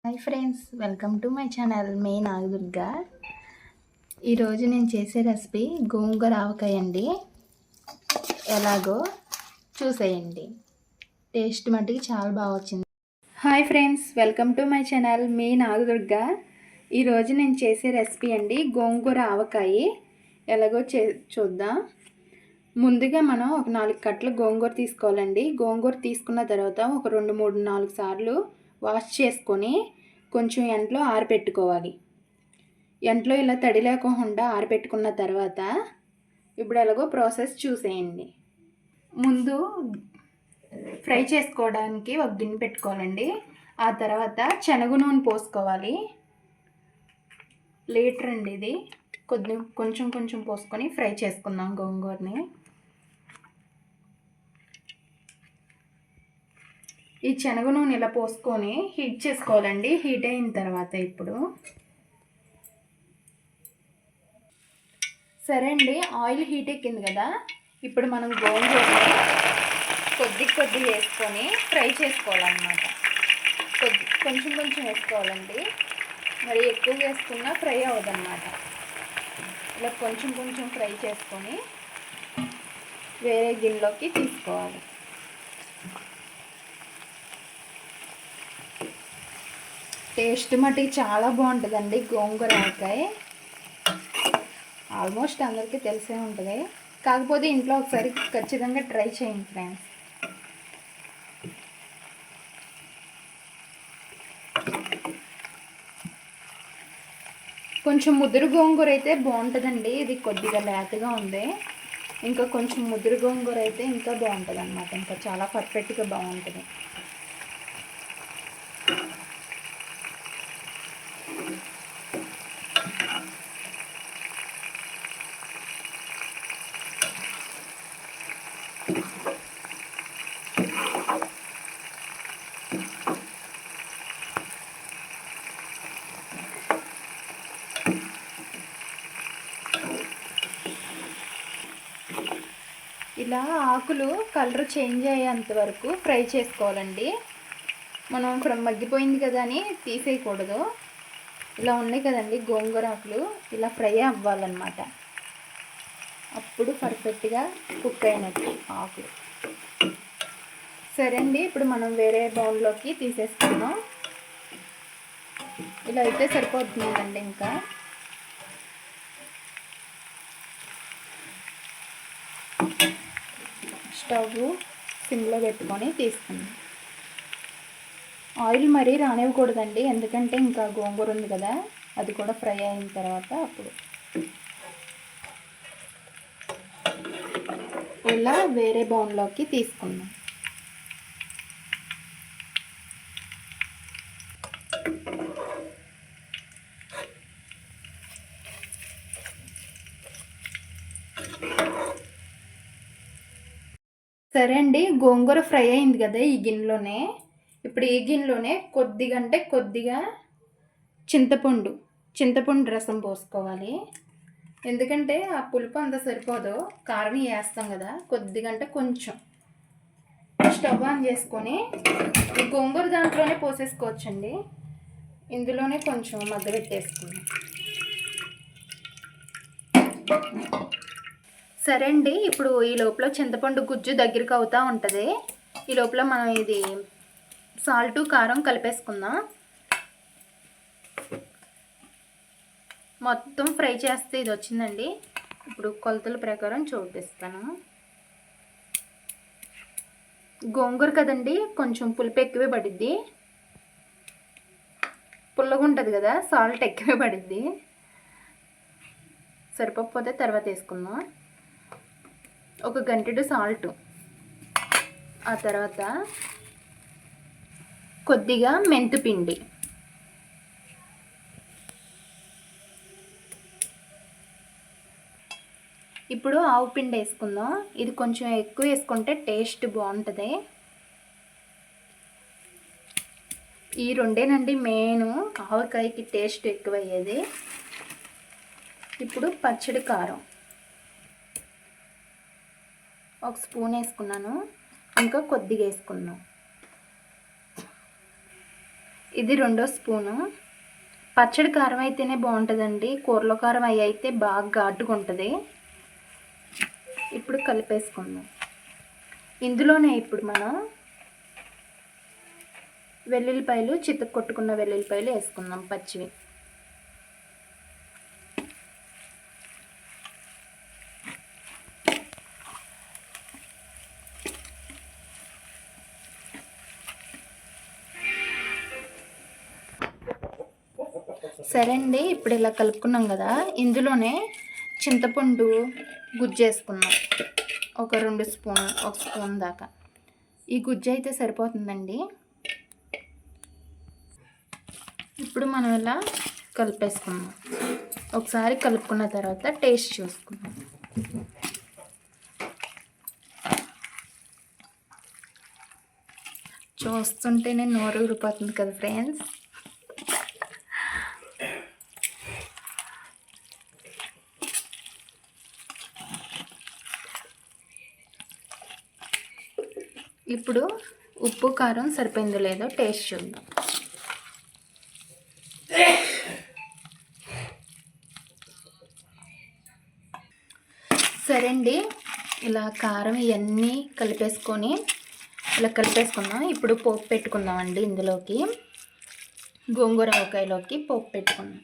Hi friends, welcome to my channel మే నాగదుర్గ. ఈరోజు నేను చేసే రెసిపీ గోంగూర ఆవకాయ అండి. ఎలాగో చూసేయండి. టేస్ట్ మట్టుకి చాలా బాగా వచ్చింది. Hi friends, welcome to my channel మే నాగదుర్గ. ఈరోజు నేను చేసే రెసిపీ అండి గోంగూర ఆవకాయ. ఎలాగో చూద్దాం. ముందుగా మనం ఒక 4 కట్టలు గోంగూర తీసుకోవాలండి. గోంగూర తీసుకున్న తర్వాత ఒక 2, 3, 4 సార్లు వాష్ చేసుకొని కొంచెం ఎండలో ఆరబెట్టుకోవాలి. ఎండలో ఇలా తడి లేకుండా ఆరబెట్టుకున్న తర్వాత ఇప్పుడు ఎలాగో ప్రాసెస్ చూసేయండి. ముందు ఫ్రై చేసుకోవడానికి ఒక గిన్నె పెట్టుకోవాలండి. ఆ తర్వాత శనగ నూనె పోసుకోవాలి. లీటర్ అండి ఇది. కొంచెం పోసుకొని ఫ్రై చేసుకుందాం గోంగూరని. ఈ శనగ నూనె ఇలా పోసుకొని హీట్ చేసుకోవాలండి. హీట్ అయిన తర్వాత ఇప్పుడు సరే అండి, ఆయిల్ హీట్ ఎక్కింది కదా. ఇప్పుడు మనం గోంగూరని కొద్ది వేసుకొని ఫ్రై చేసుకోవాలన్నమాట. కొంచెం వేసుకోవాలండి. మరి ఎక్కువ వేసుకున్నా ఫ్రై అవ్వదన్నమాట. ఇలా కొంచెం ఫ్రై చేసుకొని వేరే గిన్నెలోకి తీసుకోవాలి. టేస్ట్ మటుకు చాలా బాగుంటుందండి గోంగూర ఆవకాయ. ఆల్మోస్ట్ అందరికీ తెలిసే ఉంటుంది. కాకపోతే ఇంట్లో ఒకసారి ఖచ్చితంగా ట్రై చేయండి ఫ్రెండ్స్. కొంచెం ముదురు గోంగూర అయితే బాగుంటుందండి. ఇది కొద్దిగా లేతగా ఉంది. ఇంకా కొంచెం ముదురు గోంగూర అయితే ఇంకా బాగుంటుంది అన్నమాట. ఇంకా చాలా పర్ఫెక్ట్గా బాగుంటుంది. ఇలా ఆకులు కలర్ చేంజ్ అయ్యేంత వరకు ఫ్రై చేసుకోవాలండి. మనం మగ్గిపోయింది కదా అని తీసేయకూడదు. ఇలా ఉన్నాయి కదండి గోంగూర ఆకులు, ఇలా ఫ్రై అవ్వాలన్నమాట. అప్పుడు పర్ఫెక్ట్గా కుక్ అయినట్టు ఆకులు. సరే అండి, ఇప్పుడు మనం వేరే బౌల్లోకి తీసేసుకుందాం. ఇలా అయితే సరిపోతుందండి. ఇంకా స్టవ్ సిమ్లో పెట్టుకొని తీసుకుందాం. ఆయిల్ మరీ రానివ్వకూడదండి, ఎందుకంటే ఇంకా గోంగూర ఉంది కదా, అది కూడా ఫ్రై అయిన తర్వాత అప్పుడు ఇలా వేరే బౌల్లోకి తీసుకుందాం. సరే అండి, గోంగూర ఫ్రై అయింది కదా ఈ గిన్నెలోనే. ఇప్పుడు ఈ గిన్నెలోనే కొద్దిగా చింతపండు రసం పోసుకోవాలి. ఎందుకంటే ఆ పులుపు అంత సరిపోదు, కారం వేస్తాం కదా. కొంచెం స్టవ్ ఆన్ చేసుకొని ఈ గోంగూర దాంట్లోనే పోసేసుకోవచ్చండి. ఇందులోనే కొంచెం మగ్గబెట్టేసుకుందాం. సరే అండి, ఇప్పుడు ఈ లోపల చింతపండు గుజ్జు దగ్గరికి అవుతూ ఉంటుంది. ఈ లోపల మనం ఇది సాల్టు కారం కలిపేసుకుందాం. మొత్తం ఫ్రై చేస్తే ఇది వచ్చిందండి. ఇప్పుడు కొలతల ప్రకారం చూపిస్తాను. గోంగూర కదండి, కొంచెం పులుపు ఎక్కువే పడిద్ది. పుల్లగా ఉంటుంది కదా, సాల్ట్ ఎక్కువే పడిద్ది. సరిపోకపోతే తర్వాత వేసుకుందాం. ఒక గంటెడు సాల్ట్, ఆ తర్వాత కొద్దిగా మెంతిపిండి, ఇప్పుడు ఆవు పిండి వేసుకుందాం. ఇది కొంచెం ఎక్కువ వేసుకుంటే టేస్ట్ బాగుంటుంది. ఈ రెండేనండి మెయిన్ ఆవకాయకి టేస్ట్ ఎక్కువ అయ్యేది. ఇప్పుడు పచ్చడి కారం 1 స్పూన్ వేసుకున్నాను. ఇంకా కొద్దిగా వేసుకున్నాం. ఇది 2వ స్పూను. పచ్చడి కారం అయితేనే బాగుంటుందండి, కూరలో కారం అవి అయితే బాగా ఘాటుగా ఉంటుంది. ఇప్పుడు కలిపేసుకుందాం. ఇందులోనే ఇప్పుడు మనం వెల్లుల్లిపాయలు, చితక కొట్టుకున్న వెల్లుల్లిపాయలు వేసుకుందాం పచ్చివి. సరే అండి, ఇప్పుడు ఇలా కలుపుకున్నాం కదా, ఇందులోనే చింతపండు గుజ్జు వేసుకున్నాం. ఒక 2 స్పూన్, 1 స్పూన్ దాకా. ఈ గుజ్జు అయితే సరిపోతుందండి. ఇప్పుడు మనం ఇలా కలిపేసుకున్నాం. ఒకసారి కలుపుకున్న తర్వాత టేస్ట్ చూసుకుందాం. చూస్తుంటేనే నోరు ఊరిపోతుంది కదా ఫ్రెండ్స్. ఇప్పుడు ఉప్పు కారం సరిపోయిందో లేదో టేస్ట్ చూద్దాం. సరే అండి, ఇలా కారం ఇవన్నీ ఇలా కలిపేసుకుందాం. ఇప్పుడు పోపు పెట్టుకుందామండి. ఇందులోకి గోంగూర ఆవకాయలోకి పోపు పెట్టుకుందాం.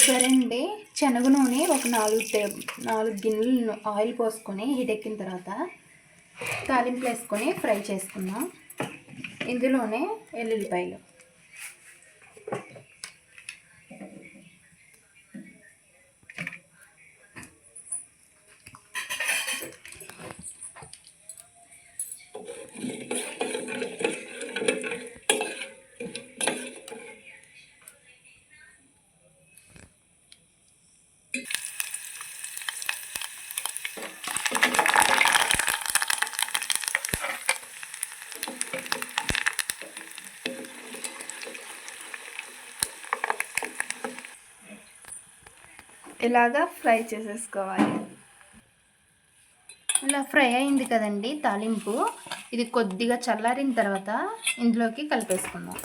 సరే అండి, శనగ నూనె ఒక 4 గిన్నెలు ఆయిల్ పోసుకొని హీట్ ఎక్కిన తర్వాత తాలింపు వేసుకొని ఫ్రై చేసుకుందాం. ఇందులోనే వెల్లుల్లిపాయలు, ఇలాగా ఫ్రై చేసేసుకోవాలి. ఇలా ఫ్రై అయింది కదండి తాలింపు. ఇది కొద్దిగా చల్లారిన తర్వాత ఇందులోకి కలిపేసుకుందాం.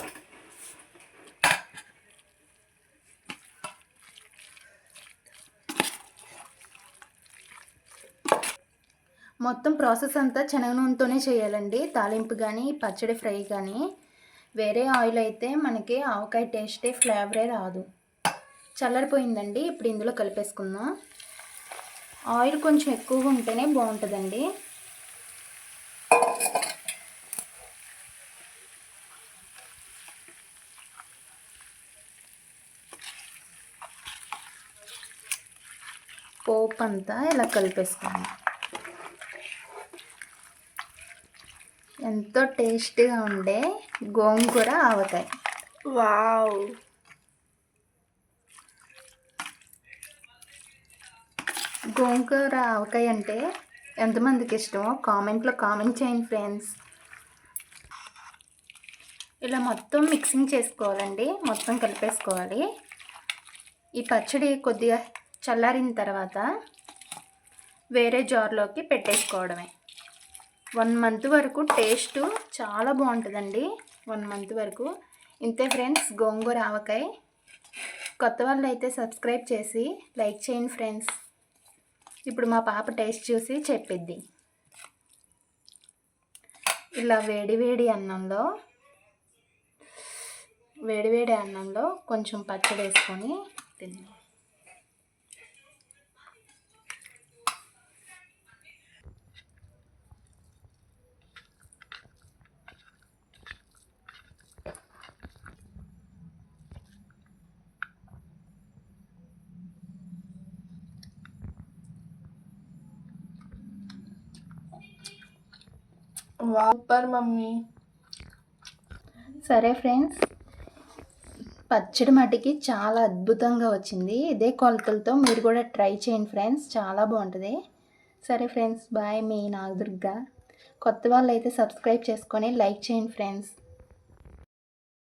మొత్తం ప్రాసెస్ అంతా శనగ నూనెతోనే చేయాలండి. తాలింపు కానీ పచ్చడి ఫ్రై కానీ వేరే ఆయిల్ అయితే మనకి ఆవకాయ టేస్టే ఫ్లేవరే రాదు. చల్లారిపోయిందండి. ఇప్పుడు ఇందులో కలిపేసుకుందాం. ఆయిల్ కొంచెం ఎక్కువగా ఉంటేనే బాగుంటుందండి. పోపు అంతా ఇలా కలిపేసుకుందాం. ఎంతో టేస్టీగా ఉండే గోంగూర ఆవకాయ. వావ్! గోంగూర ఆవకాయ అంటే ఎంతమందికి ఇష్టమో కామెంట్లో కామెంట్ చేయండి ఫ్రెండ్స్. ఇలా మొత్తం మిక్సింగ్ చేసుకోవాలండి, మొత్తం కలిపేసుకోవాలి. ఈ పచ్చడి కొద్దిగా చల్లారిన తర్వాత వేరే జార్లోకి పెట్టేసుకోవడమే. 1 మంత్ వరకు టేస్ట్ చాలా బాగుంటుందండి. 1 మంత్ వరకు. ఇంతే ఫ్రెండ్స్, గోంగూర ఆవకాయ. కొత్త వాళ్ళు అయితే సబ్స్క్రైబ్ చేసి లైక్ చేయండి ఫ్రెండ్స్. ఇప్పుడు మా పాప టేస్ట్ చూసి చెప్పిద్ది. ఇలా వేడివేడి అన్నంలో కొంచెం పచ్చడి వేసుకొని తిన్నాం. Super mummy. సరే ఫ్రెండ్స్, పచ్చడి మటుకి చాలా అద్భుతంగా వచ్చింది. ఇదే కొలతలతో మీరు కూడా ట్రై చేయండి ఫ్రెండ్స్, చాలా బాగుంటుంది. సరే ఫ్రెండ్స్, బాయ్. మీ నాగదుర్గ. కొత్త వాళ్ళు అయితే సబ్స్క్రైబ్ చేసుకొని లైక్ చేయండి ఫ్రెండ్స్.